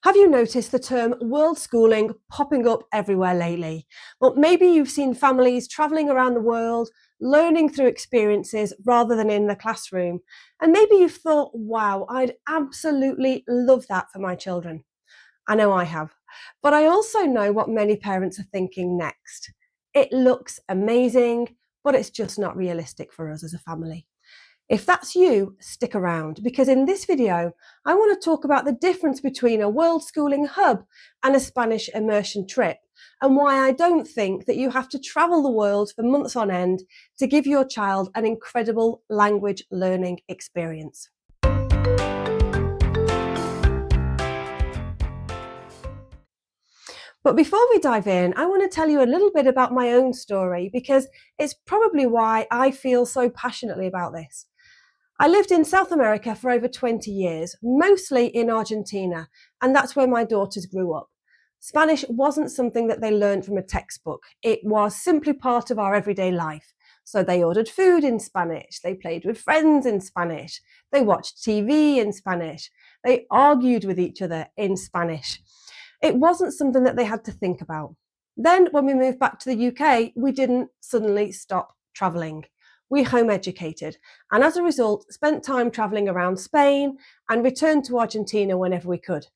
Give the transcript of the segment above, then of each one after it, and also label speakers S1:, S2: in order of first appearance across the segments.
S1: Have you noticed the term world schooling popping up everywhere lately? Well, maybe you've seen families travelling around the world, learning through experiences rather than in the classroom. And maybe you've thought, wow, I'd absolutely love that for my children. I know I have. But I also know what many parents are thinking next. It looks amazing, but it's just not realistic for us as a family. If that's you, stick around, because in this video, I want to talk about the difference between a world schooling hub and a Spanish immersion trip, and why I don't think that you have to travel the world for months on end to give your child an incredible language learning experience. But before we dive in, I want to tell you a little bit about my own story, because it's probably why I feel so passionately about this. I lived in South America for over 20 years, mostly in Argentina, and that's where my daughters grew up. Spanish wasn't something that they learned from a textbook. It was simply part of our everyday life. So they ordered food in Spanish, they played with friends in Spanish, they watched TV in Spanish, they argued with each other in Spanish. It wasn't something that they had to think about. Then when we moved back to the UK, we didn't suddenly stop travelling. We home educated, and as a result, spent time travelling around Spain and returned to Argentina whenever we could.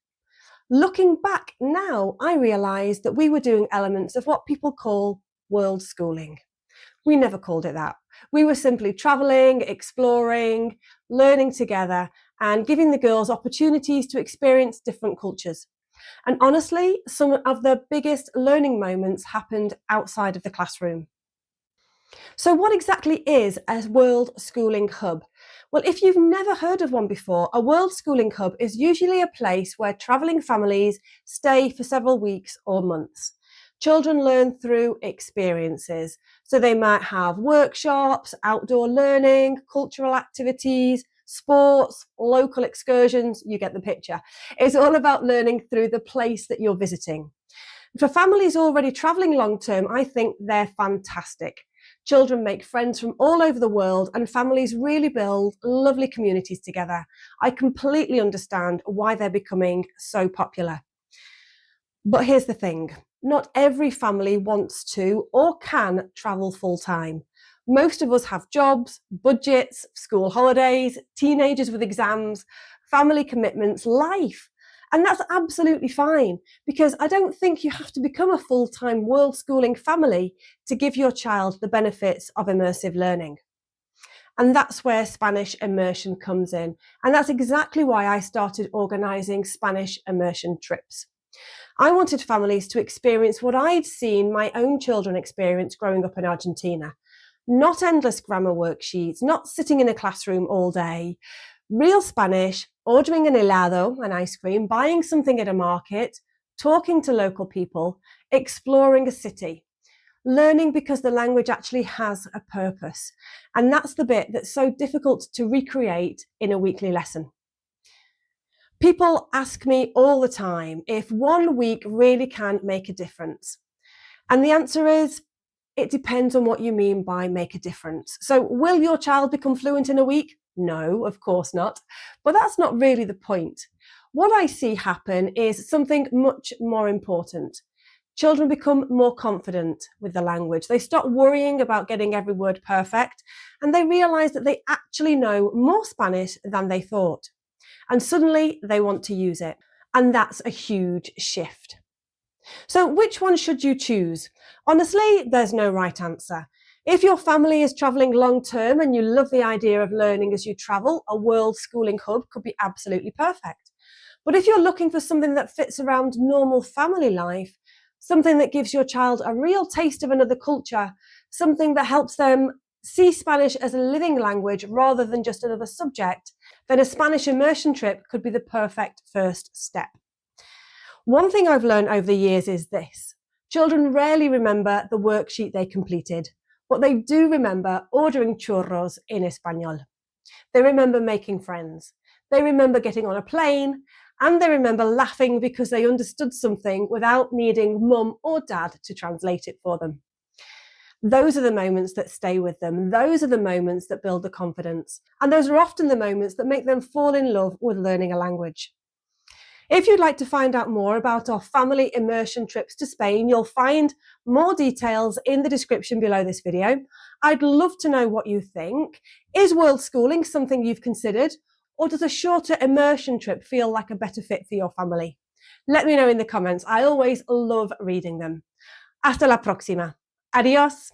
S1: Looking back now, I realised that we were doing elements of what people call world schooling. We never called it that. We were simply travelling, exploring, learning together, and giving the girls opportunities to experience different cultures. And honestly, some of the biggest learning moments happened outside of the classroom. So what exactly is a World Schooling Hub? Well, if you've never heard of one before, a World Schooling Hub is usually a place where travelling families stay for several weeks or months. Children learn through experiences. So they might have workshops, outdoor learning, cultural activities, sports, local excursions, you get the picture. It's all about learning through the place that you're visiting. For families already travelling long term, I think they're fantastic. Children make friends from all over the world, and families really build lovely communities together. I completely understand why they're becoming so popular. But here's the thing, not every family wants to or can travel full time. Most of us have jobs, budgets, school holidays, teenagers with exams, family commitments, life. And that's absolutely fine, because I don't think you have to become a full-time world schooling family to give your child the benefits of immersive learning. And that's where Spanish immersion comes in. And that's exactly why I started organising Spanish immersion trips. I wanted families to experience what I'd seen my own children experience growing up in Argentina. Not endless grammar worksheets, not sitting in a classroom all day. Real Spanish, ordering an helado, an ice cream, buying something at a market, talking to local people, exploring a city. Learning because the language actually has a purpose. And that's the bit that's so difficult to recreate in a weekly lesson. People ask me all the time if 1 week really can make a difference. And the answer is, it depends on what you mean by make a difference. So will your child become fluent in a week? No, of course not. But that's not really the point. What I see happen is something much more important. Children become more confident with the language. They stop worrying about getting every word perfect, and they realise that they actually know more Spanish than they thought. And suddenly they want to use it. And that's a huge shift. So which one should you choose? Honestly, there's no right answer. If your family is travelling long term and you love the idea of learning as you travel, a world schooling hub could be absolutely perfect. But if you're looking for something that fits around normal family life, something that gives your child a real taste of another culture, something that helps them see Spanish as a living language rather than just another subject, then a Spanish immersion trip could be the perfect first step. One thing I've learned over the years is this. Children rarely remember the worksheet they completed, but they do remember ordering churros in Espanol. They remember making friends. They remember getting on a plane, and they remember laughing because they understood something without needing mum or dad to translate it for them. Those are the moments that stay with them. Those are the moments that build the confidence. And those are often the moments that make them fall in love with learning a language. If you'd like to find out more about our family immersion trips to Spain, you'll find more details in the description below this video. I'd love to know what you think. Is Worldschooling something you've considered, or does a shorter immersion trip feel like a better fit for your family? Let me know in the comments. I always love reading them. Hasta la próxima. Adiós.